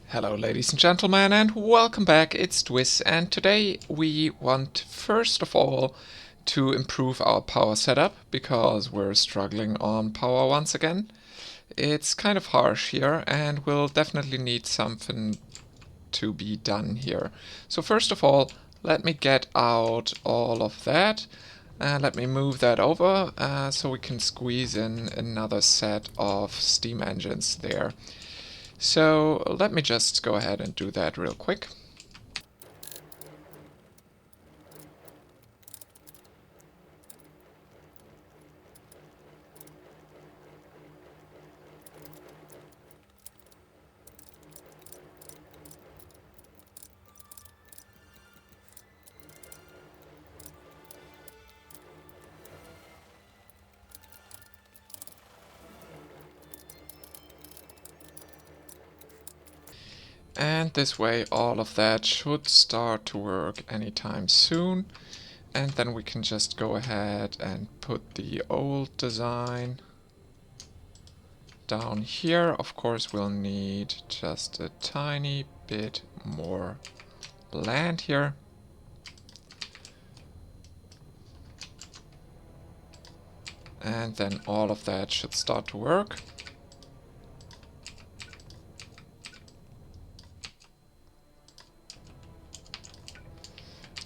Hello ladies and gentlemen, and welcome back. It's Twiz, and today we want first of all to improve our power setup because we're struggling on power once again. It's kind of harsh here and we'll definitely need something to be done here. So first of all, let me get out all of that. Let me move that over so we can squeeze in another set of steam engines there. So let me just go ahead and do that real quick. And this way all of that should start to work anytime soon. And then we can just go ahead and put the old design down here. Of course we'll need just a tiny bit more land here. And then all of that should start to work.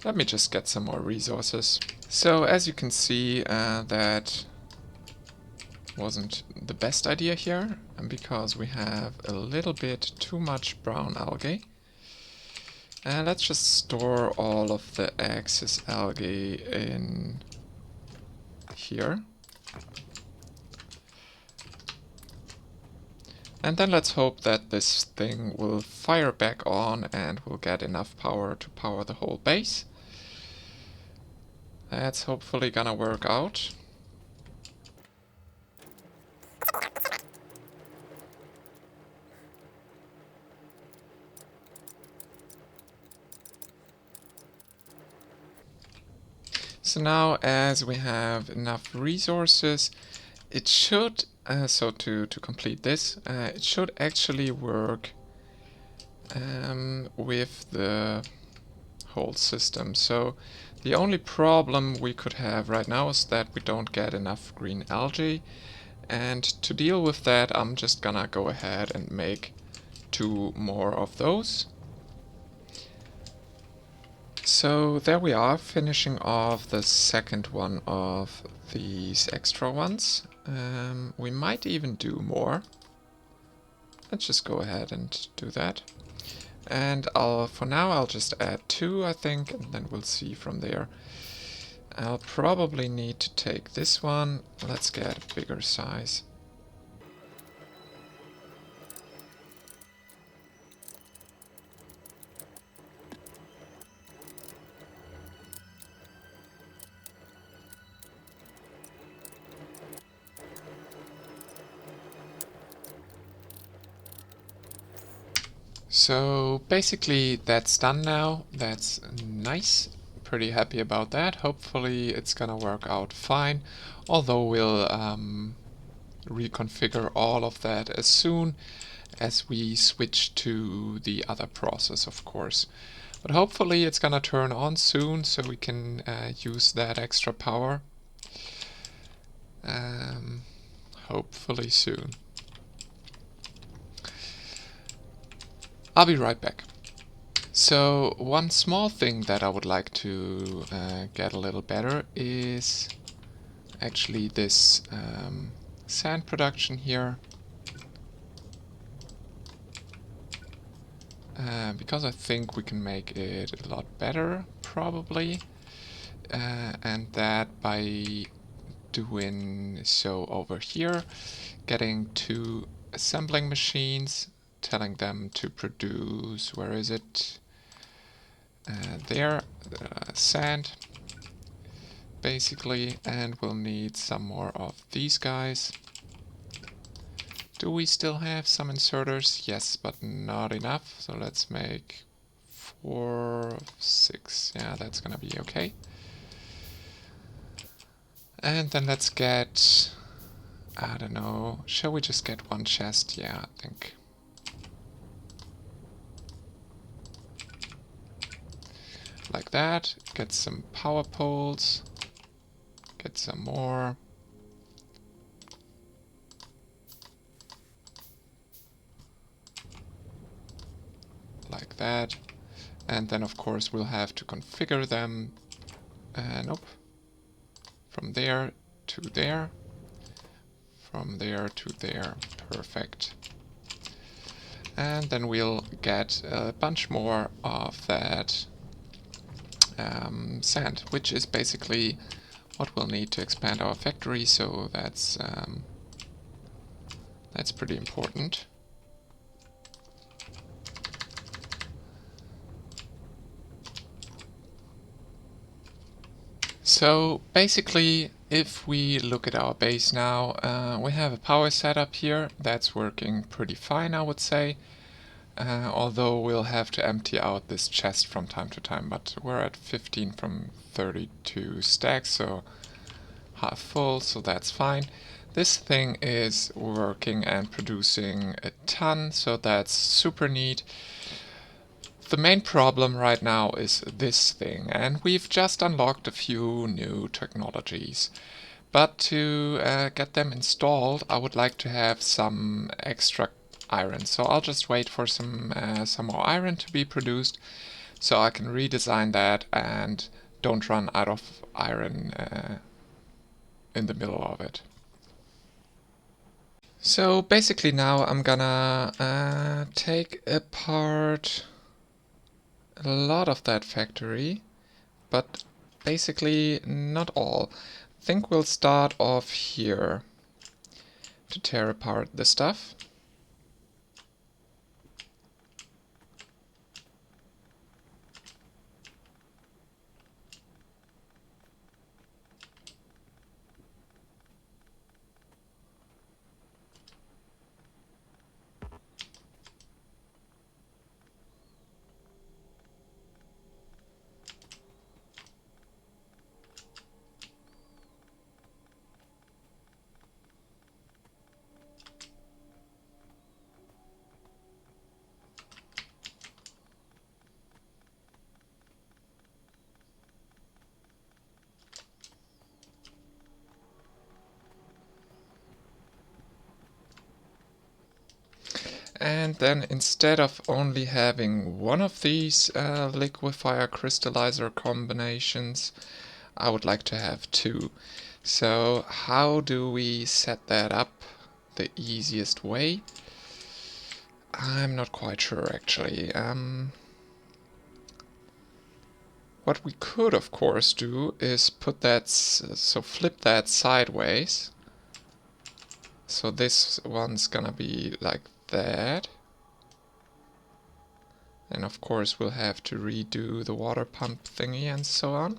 Let me just get some more resources. So as you can see, that wasn't the best idea here, because we have a little bit too much brown algae. And let's just store all of the excess algae in here. And then let's hope that this thing will fire back on and we'll get enough power to power the whole base. That's hopefully gonna work out. So now as we have enough resources, it should, so to complete this, it should actually work with the whole system. So the only problem we could have right now is that we don't get enough green algae. And to deal with that, I'm just gonna go ahead and make 2 more of those. So there we are, finishing off the second one of these extra ones. We might even do more. Let's just go ahead and do that. And for now I'll just add 2, I think, and then we'll see from there. I'll probably need to take this one. Let's get a bigger size. So basically that's done now. That's nice. Pretty happy about that. Hopefully it's gonna work out fine, although we'll reconfigure all of that as soon as we switch to the other process, of course. But hopefully it's gonna turn on soon so we can use that extra power. Hopefully soon. I'll be right back. So one small thing that I would like to get a little better is actually this sand production here. Because I think we can make it a lot better, probably. And that by doing so over here, getting 2 assembling machines, telling them to produce, where is it? There, sand, basically, and we'll need some more of these guys. Do we still have some inserters? Yes, but not enough, so let's make 4, 6, yeah, that's gonna be okay. And then let's get I don't know. Shall we just get one chest? Yeah, I think. Like that. Get some power poles. Get some more. Like that. And then of course we'll have to configure them. Nope. From there to there. From there to there. Perfect. And then we'll get a bunch more of that sand, which is basically what we'll need to expand our factory, so that's pretty important. So basically, if we look at our base now, we have a power setup here that's working pretty fine, I would say. Although we'll have to empty out this chest from time to time, but we're at 15 from 32 stacks, so half full, so that's fine. This thing is working and producing a ton, so that's super neat. The main problem right now is this thing, and we've just unlocked a few new technologies. But to get them installed, I would like to have some extra iron. So I'll just wait for some more iron to be produced, so I can redesign that and don't run out of iron in the middle of it. So basically now I'm gonna take apart a lot of that factory, but basically not all. I think we'll start off here to tear apart the stuff. And then instead of only having one of these liquefier crystallizer combinations, I would like to have two. So how do we set that up the easiest way? I'm not quite sure actually. What we could of course do is put that, so flip that sideways. So this one's gonna be like that. And of course we'll have to redo the water pump thingy and so on.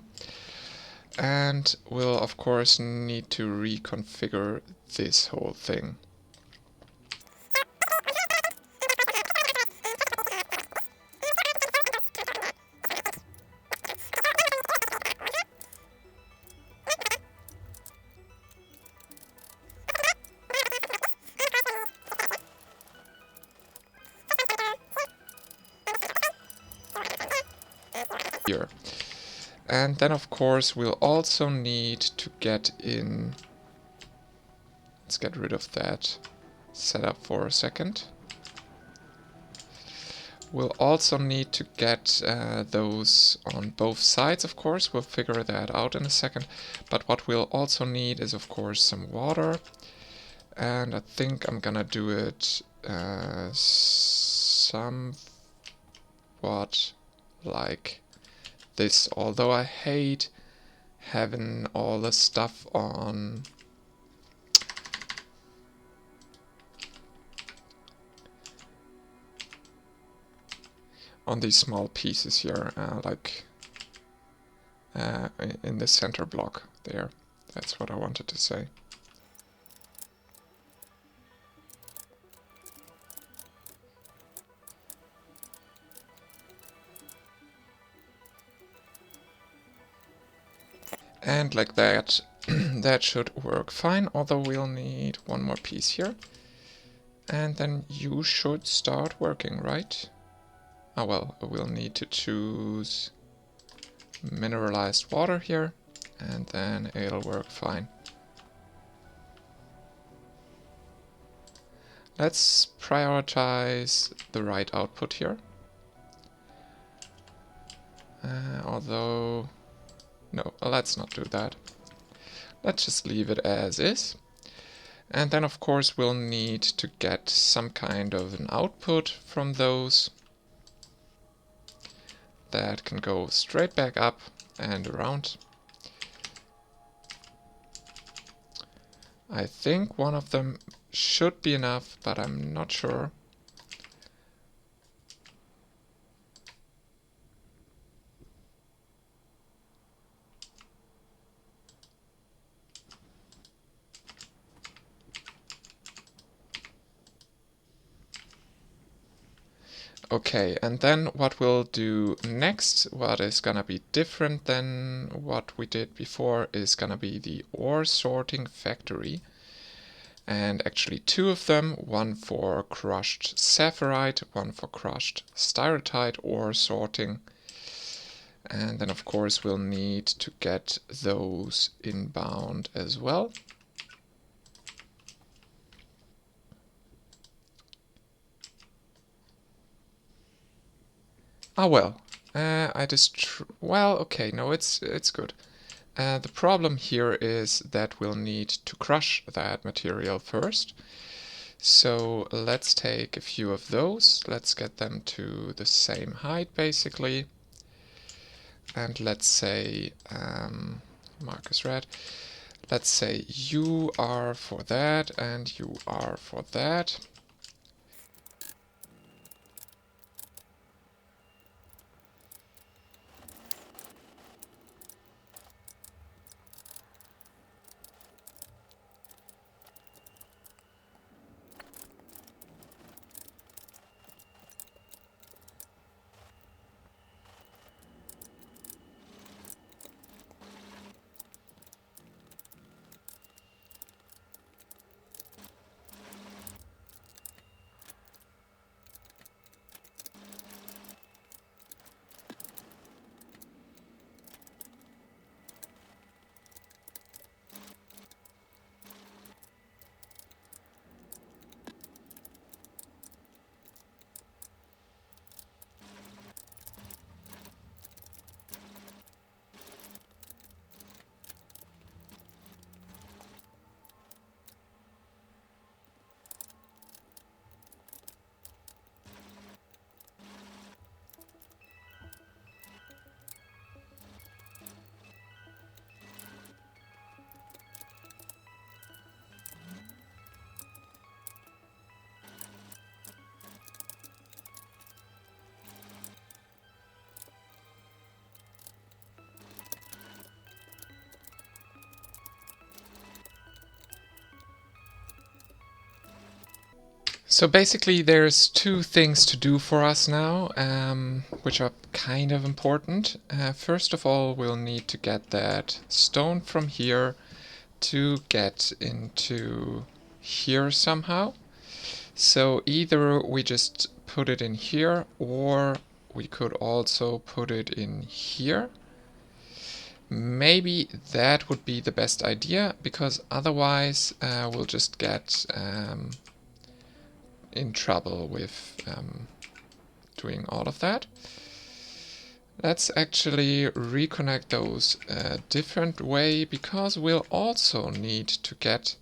And we'll of course need to reconfigure this whole thing. Here. And then of course we'll also need to get in, let's get rid of that setup for a second. We'll also need to get those on both sides, of course. We'll figure that out in a second. But what we'll also need is of course some water. And I think I'm gonna do it somewhat like this, although I hate having all the stuff on these small pieces here, like in the center block there. That's what I wanted to say. And like that, That should work fine, although we'll need one more piece here. And then you should start working, right? Oh well, we'll need to choose mineralized water here, and then it'll work fine. Let's prioritize the right output here. Although, no, let's not do that. Let's just leave it as is. And then of course we'll need to get some kind of an output from those that can go straight back up and around. I think one of them should be enough, but I'm not sure. Okay, and then what we'll do next, what is gonna be different than what we did before, is gonna be the ore sorting factory. And actually two of them, one for crushed sapphirite, one for crushed styrotite ore sorting. And then of course we'll need to get those inbound as well. Ah well, well, okay, no, it's good. The problem here is that we'll need to crush that material first. So let's take a few of those. Let's get them to the same height basically. And let's say, mark as red. Let's say you are for that and you are for that. So basically there's two things to do for us now, which are kind of important. First of all, we'll need to get that stone from here to get into here somehow. So either we just put it in here, or we could also put it in here. Maybe that would be the best idea, because otherwise we'll just get in trouble with doing all of that. Let's actually reconnect those a different way, because we'll also need to get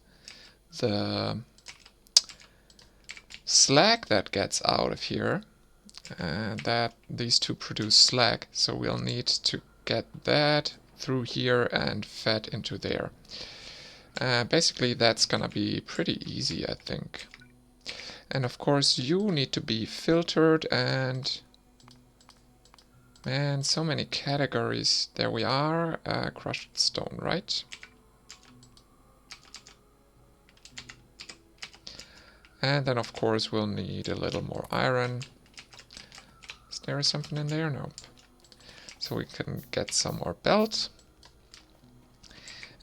the slag that gets out of here. That these two produce slag, so we'll need to get that through here and fed into there. Basically that's gonna be pretty easy, I think. And of course you need to be filtered, and man, so many categories. There we are, crushed stone, right? And then of course we'll need a little more iron. Is there something in there? Nope. So we can get some more belt.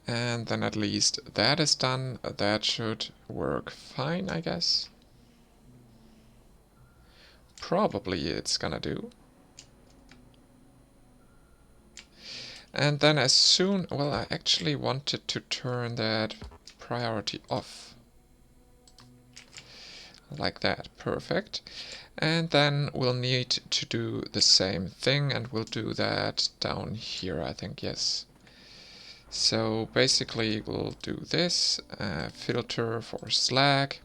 And then at least that is done. That should work fine, I guess. Probably it's gonna do. And then as soon, well, I actually wanted to turn that priority off. Like that, perfect. And then we'll need to do the same thing, and we'll do that down here, I think, yes. So basically we'll do this, filter for slag.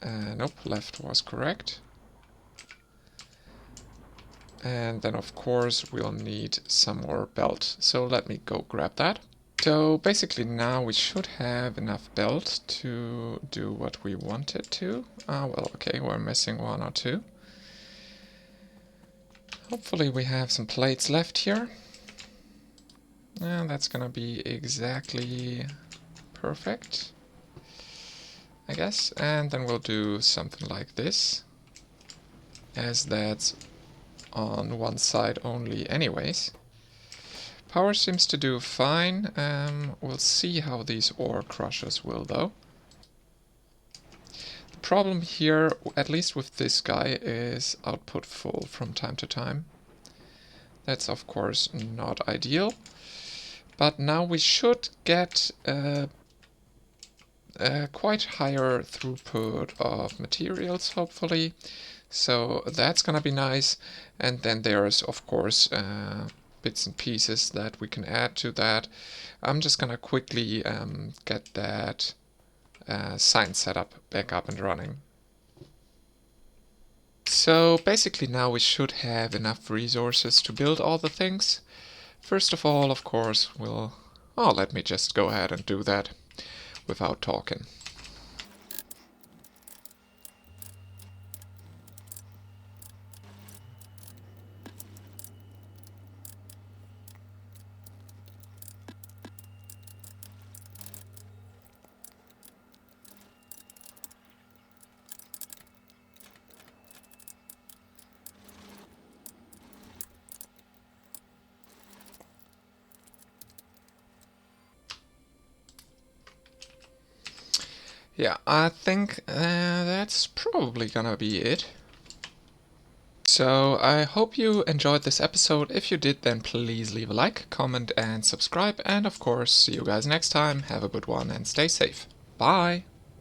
Nope, left was correct. And then of course we'll need some more belt. So let me go grab that. So basically now we should have enough belt to do what we wanted to. Well, okay, we're missing one or two. Hopefully we have some plates left here. And that's gonna be exactly perfect, I guess. And then we'll do something like this, as that's on one side only anyways. Power seems to do fine. We'll see how these ore crushers will though. The problem here, at least with this guy, is output full from time to time. That's of course not ideal. But now we should get quite higher throughput of materials, hopefully. So that's gonna be nice. And then there's, of course, bits and pieces that we can add to that. I'm just gonna quickly get that sign setup back up and running. So basically now we should have enough resources to build all the things. First of all, of course, we'll... Oh, let me just go ahead and do that without talking. Yeah, I think that's probably gonna be it. So I hope you enjoyed this episode. If you did, then please leave a like, comment and subscribe. And of course, see you guys next time. Have a good one and stay safe. Bye!